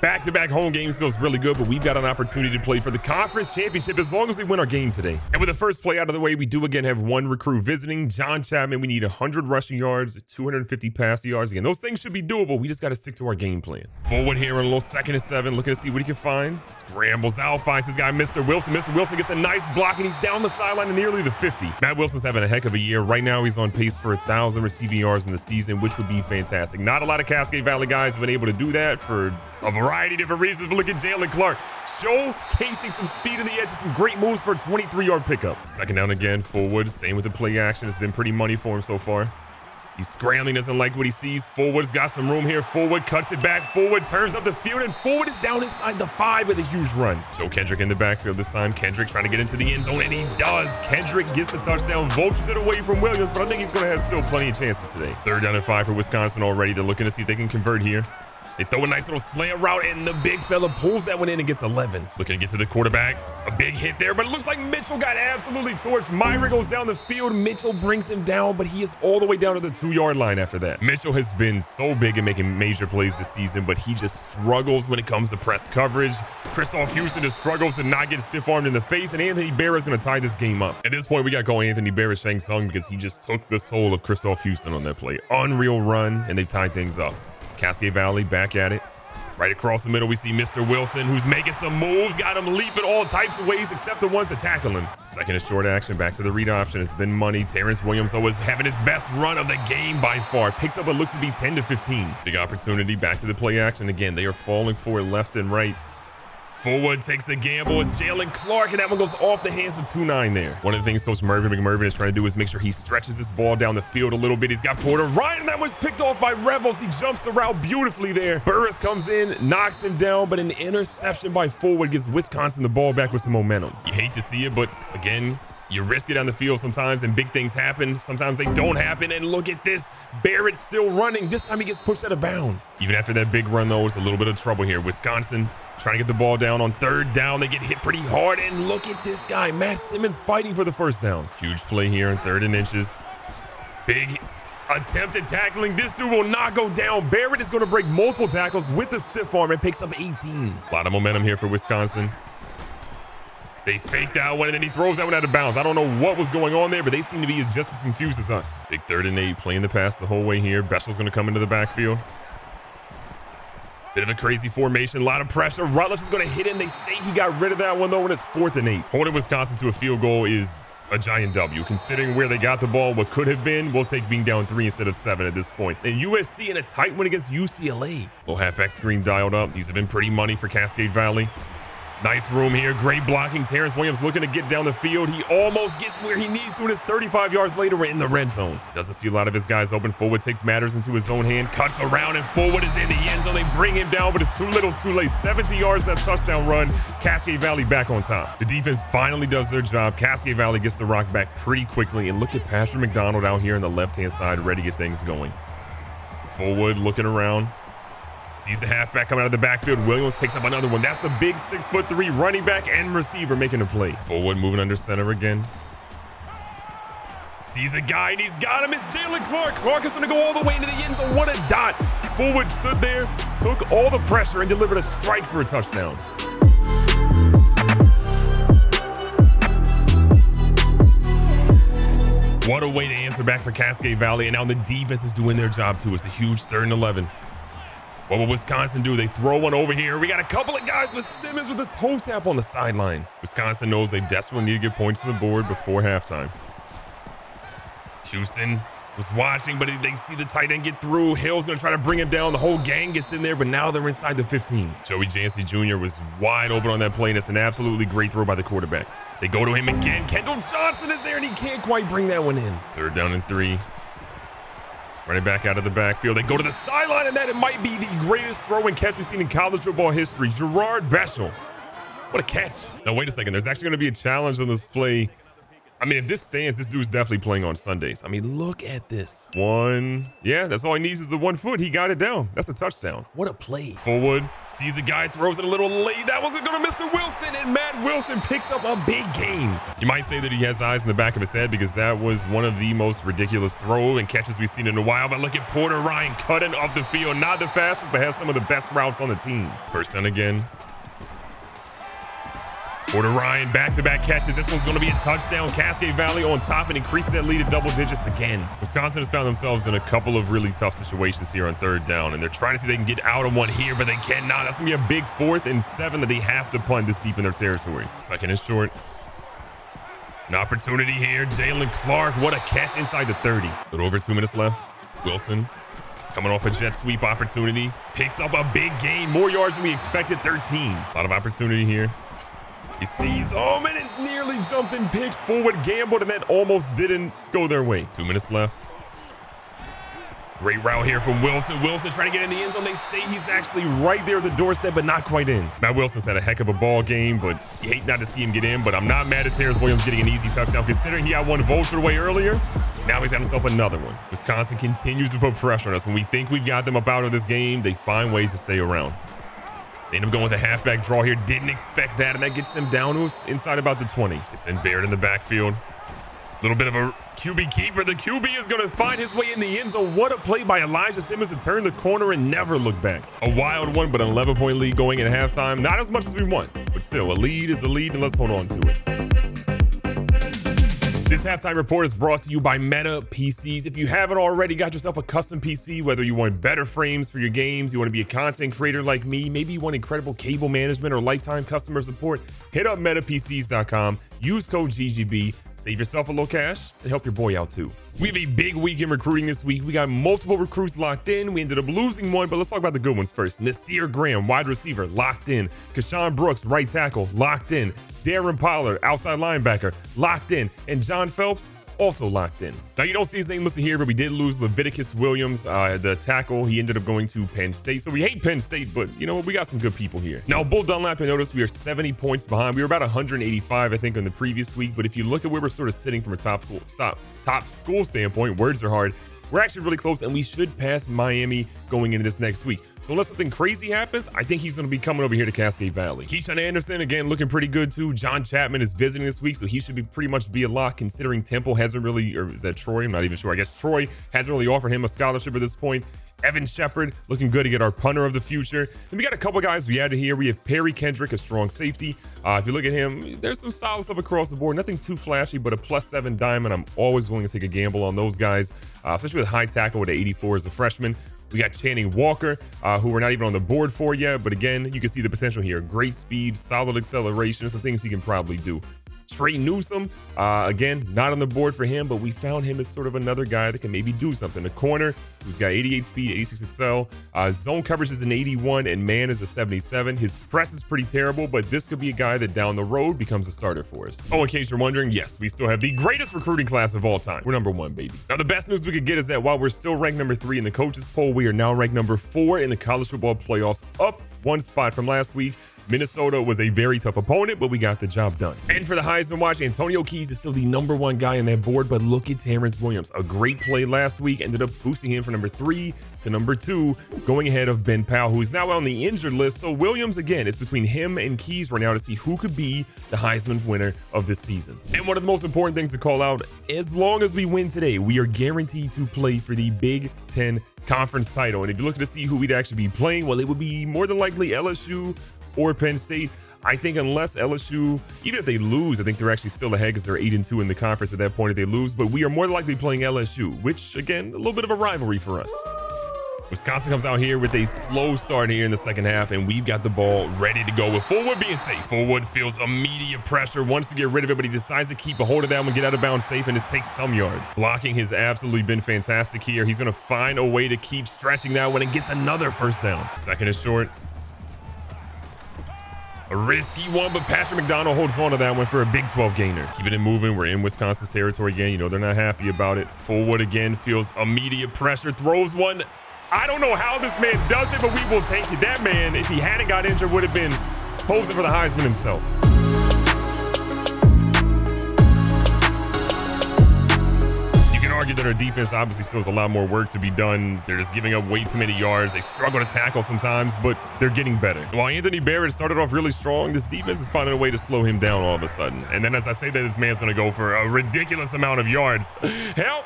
Back-to-back home games feels really good, but we've got an opportunity to play for the conference championship as long as we win our game today. And with the first play out of the way, we do again have one recruit visiting, John Chapman. We need 100 rushing yards, 250 passing yards. Again, those things should be doable. We just got to stick to our game plan. Fullwood here in a little 2nd and 7, looking to see what he can find. Scrambles out, finds his guy, Mr. Wilson. Mr. Wilson gets a nice block, and he's down the sideline to nearly the 50. Matt Wilson's having a heck of a year. Right now, he's on pace for 1,000 receiving yards in the season, which would be fantastic. Not a lot of Cascade Valley guys have been able to do that for a variety of different reasons, but look at Jalen Clark showcasing some speed in the edge and some great moves for a 23-yard pickup. 2nd down again, Fullwood staying with the play action. It's been pretty money for him so far. He's scrambling, doesn't like what he sees. Fullwood's got some room here. Fullwood cuts it back. Fullwood turns up the field, and Fullwood is down inside the 5 with a huge run. Joe Kendrick in the backfield this time. Kendrick trying to get into the end zone, and he does. Kendrick gets the touchdown, vultures it away from Williams, but I think he's going to have still plenty of chances today. 3rd down and 5 for Wisconsin already. They're looking to see if they can convert here. They throw a nice little slant route, and the big fella pulls that one in and gets 11. Looking to get to the quarterback. A big hit there, but it looks like Mitchell got absolutely torched. Myra goes down the field. Mitchell brings him down, but he is all the way down to the 2-yard line after that. Mitchell has been so big in making major plays this season, but he just struggles when it comes to press coverage. Christoph Houston just struggles to not get stiff-armed in the face, and Anthony Barrett is going to tie this game up. At this point, we got to call Anthony Barrett Shang Tsung because he just took the soul of Christoph Houston on that play. Unreal run, and they've tied things up. Cascade Valley back at it. Right across the middle, we see Mr. Wilson, who's making some moves. Got him leaping all types of ways except the ones that tackle him. 2nd and short action, back to the read option. It's been money. Terrence Williams always having his best run of the game by far. Picks up what looks to be 10 to 15. Big opportunity, back to the play action. Again, they are falling for it left and right. Fullwood takes a gamble. It's Jalen Clark, and that one goes off the hands of 2-9 there. One of the things Coach Mervin McMervin is trying to do is make sure he stretches this ball down the field a little bit. He's got Porter Ryan, and that one's picked off by Revels. He jumps the route beautifully there. Burris comes in, knocks him down, but an interception by Fullwood gives Wisconsin the ball back with some momentum. You hate to see it, but again, you risk it on the field sometimes, and big things happen. Sometimes they don't happen, and look at this. Barrett's still running. This time he gets pushed out of bounds. Even after that big run, though, it's a little bit of trouble here. Wisconsin trying to get the ball down on 3rd down. They get hit pretty hard, and look at this guy, Matt Simmons, fighting for the 1st down. Huge play here in 3rd and inches. Big attempt at tackling. This dude will not go down. Barrett is going to break multiple tackles with the stiff arm and picks up 18. A lot of momentum here for Wisconsin. They fake that one, and then he throws that one out of bounds. I don't know what was going on there, but they seem to be just as confused as us. Big 3rd and 8, playing the pass the whole way here. Beshel's going to come into the backfield. Bit of a crazy formation, a lot of pressure. Rutledge is going to hit him. They say he got rid of that one, though, when it's 4th and 8. Holding Wisconsin to a field goal is a giant W. Considering where they got the ball, what could have been, we'll take being down 3 instead of 7 at this point. And USC in a tight one against UCLA. Little halfback screen dialed up. These have been pretty money for Cascade Valley. Nice room here. Great blocking. Terrence Williams looking to get down the field. He almost gets where he needs to, and it's 35 yards later. We're in the red zone. Doesn't see a lot of his guys open. Fullwood takes matters into his own hand. Cuts around, and Fullwood is in the end zone. They bring him down, but it's too little too late. 70 yards, that touchdown run. Cascade Valley back on top. The defense finally does their job. Cascade Valley gets the rock back pretty quickly. And look at Pastor McDonald out here on the left-hand side, ready to get things going. Fullwood looking around. Sees the halfback coming out of the backfield. Williams picks up another one. That's the big 6'3" running back and receiver making a play. Fullwood moving under center again. Sees a guy, and he's got him. It's Jalen Clark. Clark is going to go all the way into the end zone. What a dot. Fullwood stood there, took all the pressure, and delivered a strike for a touchdown. What a way to answer back for Cascade Valley, and now the defense is doing their job too. It's a huge 3rd and 11. What will Wisconsin do? They throw one over here. We got a couple of guys with Simmons with a toe tap on the sideline. Wisconsin knows they desperately need to get points to the board before halftime. Houston was watching, but they see the tight end get through. Hill's going to try to bring him down. The whole gang gets in there, but now they're inside the 15. Joey Jancy Jr. was wide open on that play, and it's an absolutely great throw by the quarterback. They go to him again. Kendall Johnson is there, and he can't quite bring that one in. 3rd down and 3. Running back out of the backfield. They go to the sideline, and that it might be the greatest throw and catch we've seen in college football history. Gerard Beshel. What a catch. Now, wait a second. There's actually going to be a challenge on this play I mean, if this stands, this dude's definitely playing on Sundays. I mean, look at this. One. Yeah, that's all he needs is the 1 foot. He got it down. That's a touchdown. What a play. Fullwood sees a guy, throws it a little late. That wasn't going to Mr. Wilson, and Matt Wilson picks up a big gain. You might say that he has eyes in the back of his head because that was one of the most ridiculous throw and catches we've seen in a while. But look at Porter Ryan cutting up the field. Not the fastest, but has some of the best routes on the team. First down again. Porter Ryan, back-to-back catches. This one's going to be a touchdown. Cascade Valley on top and increasing that lead to double digits again. Wisconsin has found themselves in a couple of really tough situations here on third down, and they're trying to see if they can get out on one here, but they cannot. That's going to be a big 4th and 7 that they have to punt this deep in their territory. Second and short. An opportunity here. Jalen Clark, what a catch inside the 30. A little over 2 minutes left. Wilson coming off a jet sweep opportunity. Picks up a big gain. More yards than we expected, 13. A lot of opportunity here. He sees, oh man, it's nearly jumped and picked. Fullwood gambled, and that almost didn't go their way. 2 minutes left. Great route here from Wilson. Wilson trying to get in the end zone. They say he's actually right there at the doorstep, but not quite in. Matt Wilson's had a heck of a ball game, but you hate not to see him get in. But I'm not mad at Terrence Williams getting an easy touchdown, considering he had one vultured away earlier. Now he's got himself another one. Wisconsin continues to put pressure on us. When we think we've got them up out of this game, they find ways to stay around. They end up going with a halfback draw here. Didn't expect that, and that gets them down to us inside about the 20. They send Baird in the backfield. A little bit of a QB keeper. The QB is going to find his way in the end zone. What a play by Elijah Simmons to turn the corner and never look back. A wild one, but an 11-point lead going in at halftime. Not as much as we want, but still, a lead is a lead, and let's hold on to it. This halftime report is brought to you by Meta PCs. If you haven't already got yourself a custom PC, whether you want better frames for your games, you want to be a content creator like me, maybe you want incredible cable management or lifetime customer support, hit up metapcs.com, use code GGB, save yourself a little cash, and help your boy out too. We have a big week in recruiting this week. We got multiple recruits locked in. We ended up losing one, but let's talk about the good ones first. Nasir Graham, wide receiver, locked in. Kashawn Brooks, right tackle, locked in. Darren Pollard, outside linebacker, locked in. And John Phelps, also locked in. Now, you don't see his name listed here, but we did lose Leviticus Williams, the tackle. He ended up going to Penn State. So we hate Penn State, but you know what? We got some good people here. Now, Bull Dunlap, I noticed we are 70 points behind. We were about 185, I think, on the previous week. But if you look at where we're sort of sitting from a top school standpoint, words are hard. We're actually really close, and we should pass Miami going into this next week. So unless something crazy happens, I think he's going to be coming over here to Cascade Valley. Keyshawn Anderson, again, looking pretty good too. John Chapman is visiting this week, so he should be pretty much be a lock, considering Temple hasn't really, or is that Troy? I'm not even sure. I guess Troy hasn't really offered him a scholarship at this point. Evan Shepard looking good to get our punter of the future. Then we got a couple guys we added here. We have Perry Kendrick, a strong safety. If you look at him, there's some solid stuff across the board. Nothing too flashy, but a +7 diamond. I'm always willing to take a gamble on those guys, especially with high tackle with an 84 as a freshman. We got Channing Walker, who we're not even on the board for yet, but again, you can see the potential here. Great speed, solid acceleration, some things he can probably do. Trey Newsome, again, not on the board for him, but we found him as sort of another guy that can maybe do something. The corner, who's got 88 speed, 86 excel. Zone coverage is an 81, and man is a 77. His press is pretty terrible, but this could be a guy that down the road becomes a starter for us. Oh, in case you're wondering, yes, we still have the greatest recruiting class of all time. We're number 1, baby. Now, the best news we could get is that while we're still ranked number 3 in the coaches poll, we are now ranked number 4 in the college football playoffs, up 1 spot from last week. Minnesota was a very tough opponent, but we got the job done. And for the Heisman watch, Antonio Keys is still the number 1 guy on that board, but look at Terrence Williams. A great play last week, ended up boosting him from number 3 to number 2, going ahead of Ben Powell, who is now on the injured list. So Williams, again, it's between him and Keys right now to see who could be the Heisman winner of this season. And one of the most important things to call out, as long as we win today, we are guaranteed to play for the Big Ten Conference title. And if you look to see who we'd actually be playing, well, it would be more than likely LSU or Penn State. I think unless LSU, even if they lose, I think they're actually still ahead because they're 8-2 in the conference at that point if they lose. But we are more likely playing LSU, which, again, a little bit of a rivalry for us. Wisconsin comes out here with a slow start here in the second half, and we've got the ball ready to go with Fullwood being safe. Fullwood feels immediate pressure, wants to get rid of it, but he decides to keep a hold of that one, get out of bounds safe, and just takes some yards. Blocking has absolutely been fantastic here. He's going to find a way to keep stretching that one and gets another first down. Second is short. A risky one, but Patrick McDonald holds on to that one for a Big 12 gainer. Keeping it moving. We're in Wisconsin's territory again. You know, they're not happy about it. Fullwood again feels immediate pressure, throws one. I don't know how this man does it, but we will take it. That man, if he hadn't got injured, would have been posing for the Heisman himself. argue that our defense obviously still has a lot more work to be done. They're just giving up way too many yards. They struggle to tackle sometimes, but they're getting better. While Anthony Barrett started off really strong, this defense is finding a way to slow him down all of a sudden. And then as I say that, this man's going to go for a ridiculous amount of yards. Help!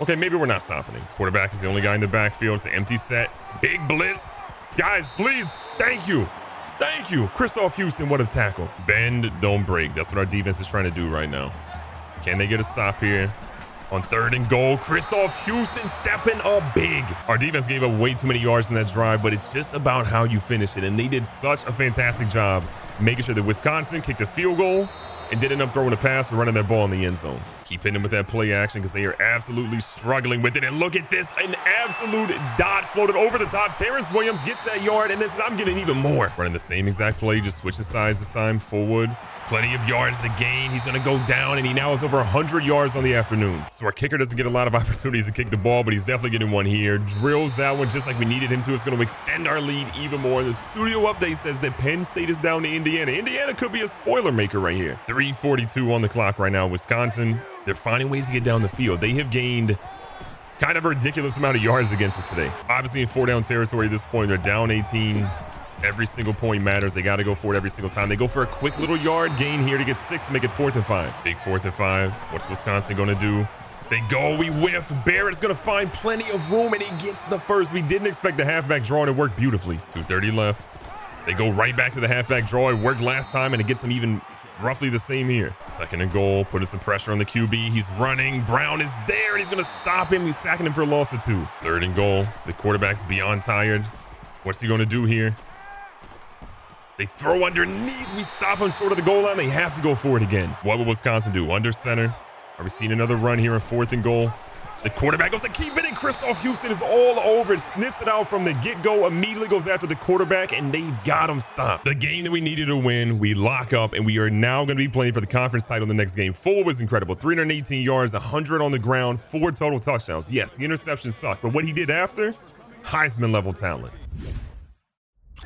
Okay, maybe we're not stopping him. Quarterback is the only guy in the backfield. It's an empty set. Big blitz. Guys, please. Thank you. Thank you. Christoph Houston, what a tackle. Bend, don't break. That's what our defense is trying to do right now. Can they get a stop here? On 3rd and goal, Christoph Houston stepping up big. Our defense gave up way too many yards in that drive, but it's just about how you finish it. And they did such a fantastic job making sure that Wisconsin kicked a field goal and did end up throwing a pass or running that ball in the end zone. Keep hitting them with that play action because they are absolutely struggling with it. And look at this, an absolute dot floated over the top. Terrence Williams gets that yard, and this, I'm getting even more. Running the same exact play, just switching sides this time. Fullwood, plenty of yards to gain. He's gonna go down, and he now has over 100 yards on the afternoon. So our kicker doesn't get a lot of opportunities to kick the ball, but he's definitely getting one here. Drills that one just like we needed him to. It's gonna extend our lead even more. The studio update says that Penn State is down to Indiana. Indiana could be a spoiler maker right here. 3:42 on the clock right now. Wisconsin, they're finding ways to get down the field. They have gained kind of a ridiculous amount of yards against us today. Obviously in 4-down territory at this point, they're down 18. Every single point matters. They got to go for it every single time. They go for a quick little yard gain here to get 6 to make it 4th and 5. Big 4th and 5. What's Wisconsin going to do? They go, we whiff. Barrett's going to find plenty of room, and he gets the first. We didn't expect the halfback draw, and it worked beautifully. 2:30 left. They go right back to the halfback draw. It worked last time, and it gets them even roughly the same here. 2nd and goal, putting some pressure on the QB. He's running. Brown is there, and he's going to stop him. He's sacking him for a loss of 2. 3rd and goal. The quarterback's beyond tired. What's he going to do here? They throw underneath. We stop him short of the goal line. They have to go for it again. What will Wisconsin do? Under center. Are we seeing another run here in 4th and goal? The quarterback goes to keep it, and Christoph Houston is all over it. Sniffs it out from the get-go. Immediately goes after the quarterback, and they've got him stopped. The game that we needed to win, we lock up, and we are now going to be playing for the conference title in the next game. Fullwood was incredible. 318 yards, 100 on the ground, 4 total touchdowns. Yes, the interception sucked, but what he did after, Heisman-level talent.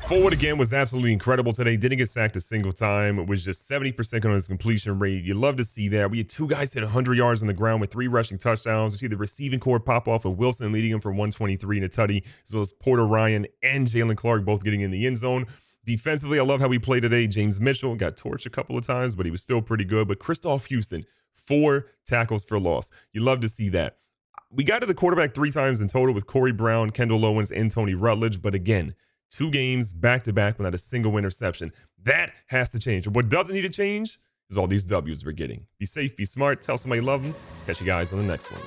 Fullwood again was absolutely incredible today. Didn't get sacked a single time. It was just 70% on his completion rate. You love to see that. We had 2 guys hit 100 yards on the ground with 3 rushing touchdowns. You see the receiving core pop off of Wilson leading him for 123 and a tutty, as well as Porter Ryan and Jalen Clark both getting in the end zone. Defensively, I love how we played today. James Mitchell got torched a couple of times, but he was still pretty good. But Christoph Houston, 4 tackles for loss. You love to see that. We got to the quarterback 3 times in total with Corey Brown, Kendall Owens, and Tony Rutledge. But again, 2 games back-to-back without a single interception. That has to change. What doesn't need to change is all these W's we're getting. Be safe, be smart, tell somebody you love them. Catch you guys on the next one.